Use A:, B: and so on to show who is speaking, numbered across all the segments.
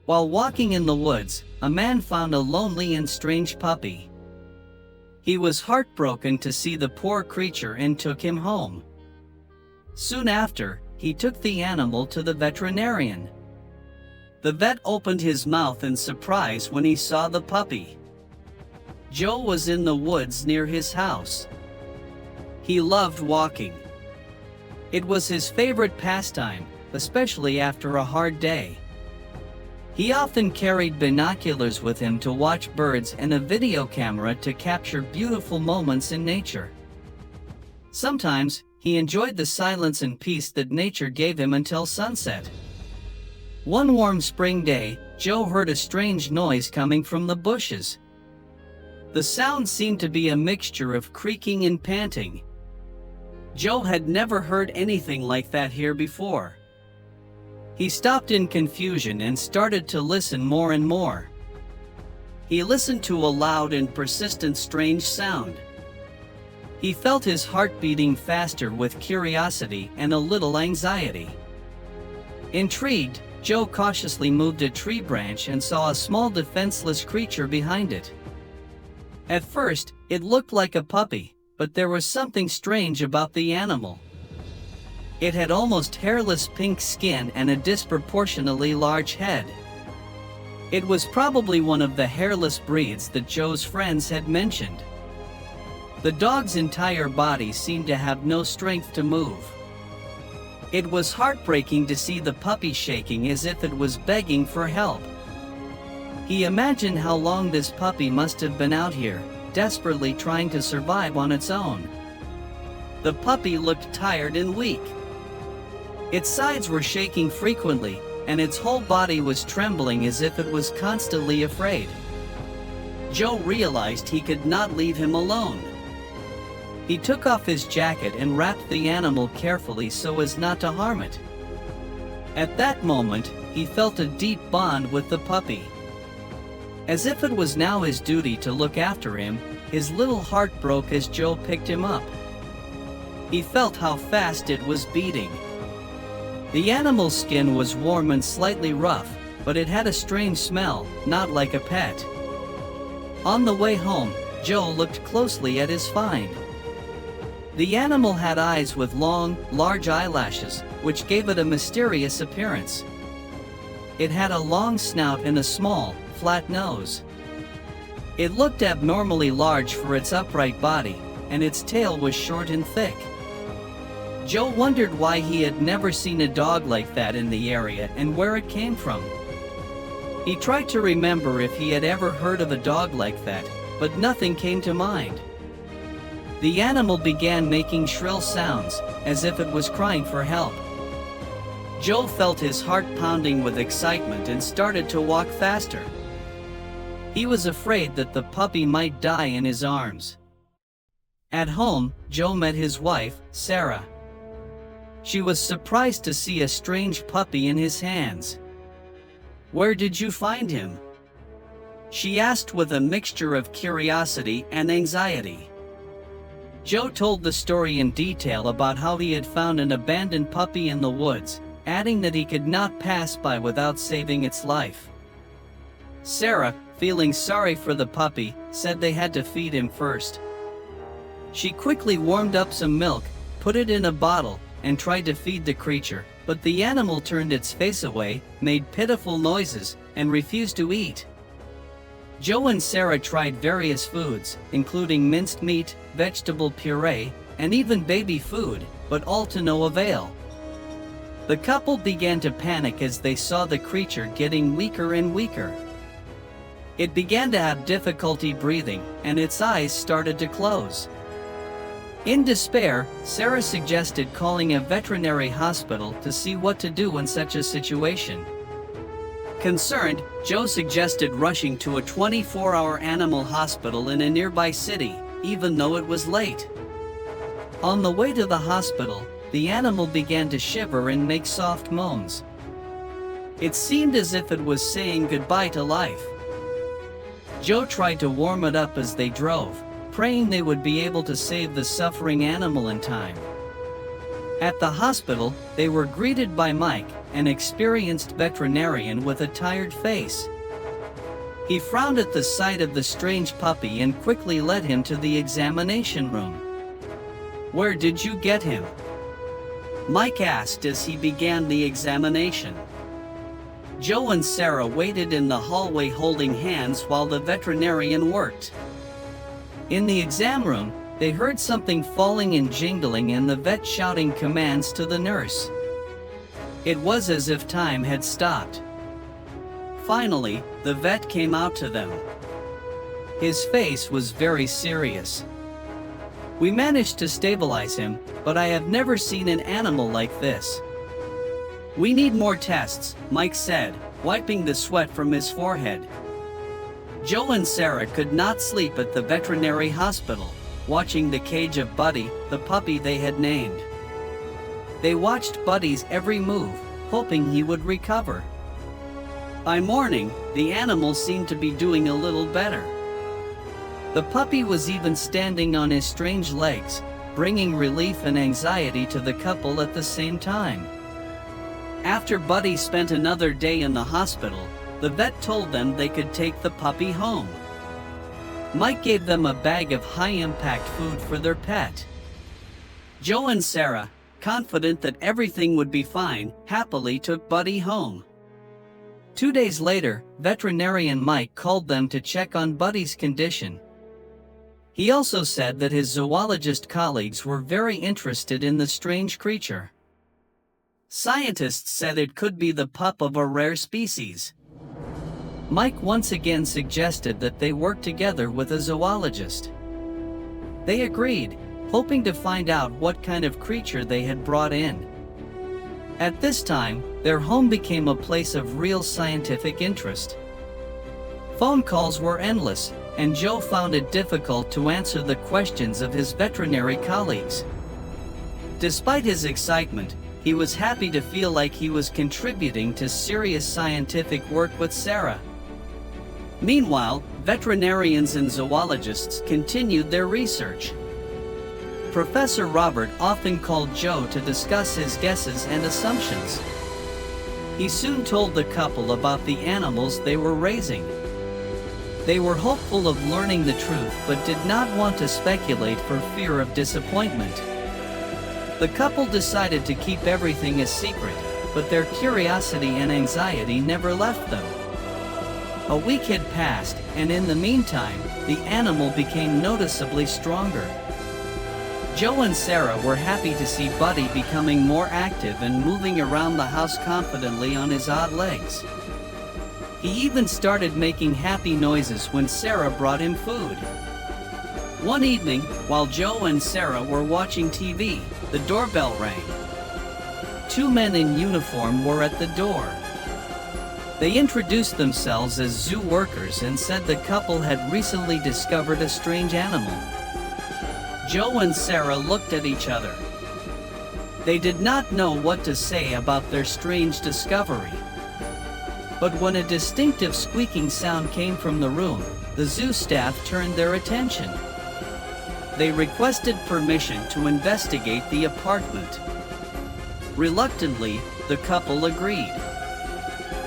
A: While walking in the woods, a man found a lonely and strange puppy. He was heartbroken to see the poor creature and took him home. Soon after, he took the animal to the veterinarian. The vet opened his mouth in surprise when he saw the puppy. Joe was in the woods near his house. He loved walking. It was his favorite pastime, especially after a hard day. He often carried binoculars with him to watch birds and a video camera to capture beautiful moments in nature. Sometimes, he enjoyed the silence and peace that nature gave him until sunset. One warm spring day, Joe heard a strange noise coming from the bushes. The sound seemed to be a mixture of creaking and panting. Joe had never heard anything like that here before. He stopped in confusion and started to listen more and more. He listened to a loud and persistent strange sound. He felt his heart beating faster with curiosity and a little anxiety. Intrigued, Joe cautiously moved a tree branch and saw a small defenseless creature behind it. At first, it looked like a puppy, but there was something strange about the animal. It had almost hairless pink skin and a disproportionately large head. It was probably one of the hairless breeds that Joe's friends had mentioned. The dog's entire body seemed to have no strength to move. It was heartbreaking to see the puppy shaking as if it was begging for help. He imagined how long this puppy must have been out here, desperately trying to survive on its own. The puppy looked tired and weak. Its sides were shaking frequently, and its whole body was trembling as if it was constantly afraid. Joe realized he could not leave him alone. He took off his jacket and wrapped the animal carefully so as not to harm it. At that moment, he felt a deep bond with the puppy. As if it was now his duty to look after him, his little heart broke as Joe picked him up. He felt how fast it was beating. The animal's skin was warm and slightly rough, but it had a strange smell, not like a pet. On the way home, Joe looked closely at his find. The animal had eyes with long, large eyelashes, which gave it a mysterious appearance. It had a long snout and a small, flat nose. It looked abnormally large for its upright body, and its tail was short and thick. Joe wondered why he had never seen a dog like that in the area and where it came from. He tried to remember if he had ever heard of a dog like that, but nothing came to mind. The animal began making shrill sounds, as if it was crying for help. Joe felt his heart pounding with excitement and started to walk faster. He was afraid that the puppy might die in his arms. At home, Joe met his wife, Sarah. She was surprised to see a strange puppy in his hands. "Where did you find him?" she asked with a mixture of curiosity and anxiety. Joe told the story in detail about how he had found an abandoned puppy in the woods, adding that he could not pass by without saving its life. Sarah, feeling sorry for the puppy, said they had to feed him first. She quickly warmed up some milk, put it in a bottle, and tried to feed the creature, but the animal turned its face away, made pitiful noises, and refused to eat. Joe and Sarah tried various foods, including minced meat, vegetable puree, and even baby food, but all to no avail. The couple began to panic as they saw the creature getting weaker and weaker. It began to have difficulty breathing, and its eyes started to close. In despair, Sarah suggested calling a veterinary hospital to see what to do in such a situation. Concerned, Joe suggested rushing to a 24-hour animal hospital in a nearby city, even though it was late. On the way to the hospital, the animal began to shiver and make soft moans. It seemed as if it was saying goodbye to life. Joe tried to warm it up as they drove, praying they would be able to save the suffering animal in time. At the hospital, they were greeted by Mike, an experienced veterinarian with a tired face. He frowned at the sight of the strange puppy and quickly led him to the examination room. "Where did you get him?" Mike asked as he began the examination. Joe and Sarah waited in the hallway holding hands while the veterinarian worked. In the exam room, they heard something falling and jingling and the vet shouting commands to the nurse. It was as if time had stopped. Finally, the vet came out to them. His face was very serious. "We managed to stabilize him, but I have never seen an animal like this. We need more tests," Mike said, wiping the sweat from his forehead. Joe and Sarah could not sleep at the veterinary hospital, watching the cage of Buddy, the puppy they had named. They watched Buddy's every move, hoping he would recover. By morning, the animal seemed to be doing a little better. The puppy was even standing on his strange legs, bringing relief and anxiety to the couple at the same time. After Buddy spent another day in the hospital, the vet told them they could take the puppy home. Mike gave them a bag of high-impact food for their pet. Joe and Sarah, confident that everything would be fine, happily took Buddy home. 2 days later, veterinarian Mike called them to check on Buddy's condition. He also said that his zoologist colleagues were very interested in the strange creature. Scientists said it could be the pup of a rare species. Mike once again suggested that they work together with a zoologist. They agreed, hoping to find out what kind of creature they had brought in. At this time, their home became a place of real scientific interest. Phone calls were endless, and Joe found it difficult to answer the questions of his veterinary colleagues. Despite his excitement, he was happy to feel like he was contributing to serious scientific work with Sarah. Meanwhile, veterinarians and zoologists continued their research. Professor Robert often called Joe to discuss his guesses and assumptions. He soon told the couple about the animals they were raising. They were hopeful of learning the truth but did not want to speculate for fear of disappointment. The couple decided to keep everything a secret, but their curiosity and anxiety never left them. A week had passed, and in the meantime, the animal became noticeably stronger. Joe and Sarah were happy to see Buddy becoming more active and moving around the house confidently on his odd legs. He even started making happy noises when Sarah brought him food. One evening, while Joe and Sarah were watching TV, the doorbell rang. 2 men in uniform were at the door. They introduced themselves as zoo workers and said the couple had recently discovered a strange animal. Joe and Sarah looked at each other. They did not know what to say about their strange discovery. But when a distinctive squeaking sound came from the room, the zoo staff turned their attention. They requested permission to investigate the apartment. Reluctantly, the couple agreed.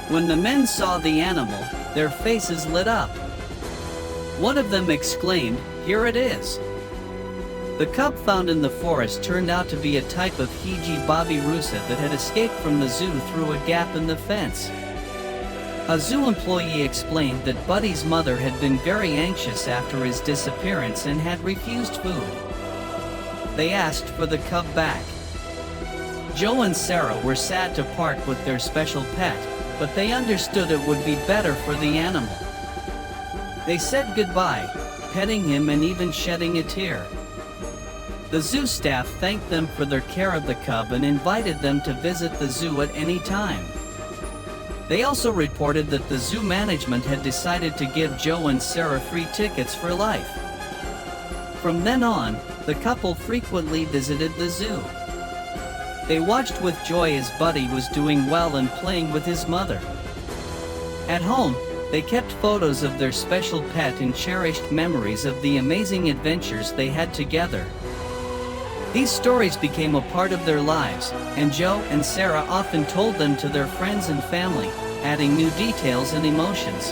A: When the men saw the animal, their faces lit up. One of them exclaimed, "Here it is!" The cub found in the forest turned out to be a type of Hiji babirusa that had escaped from the zoo through a gap in the fence. A zoo employee explained that Buddy's mother had been very anxious after his disappearance and had refused food. They asked for the cub back. Joe and Sarah were sad to part with their special pet, but they understood it would be better for the animal. They said goodbye, petting him and even shedding a tear. The zoo staff thanked them for their care of the cub and invited them to visit the zoo at any time. They also reported that the zoo management had decided to give Joe and Sarah free tickets for life. From then on, the couple frequently visited the zoo. They watched with joy as Buddy was doing well and playing with his mother. At home, they kept photos of their special pet and cherished memories of the amazing adventures they had together. These stories became a part of their lives, and Joe and Sarah often told them to their friends and family, adding new details and emotions.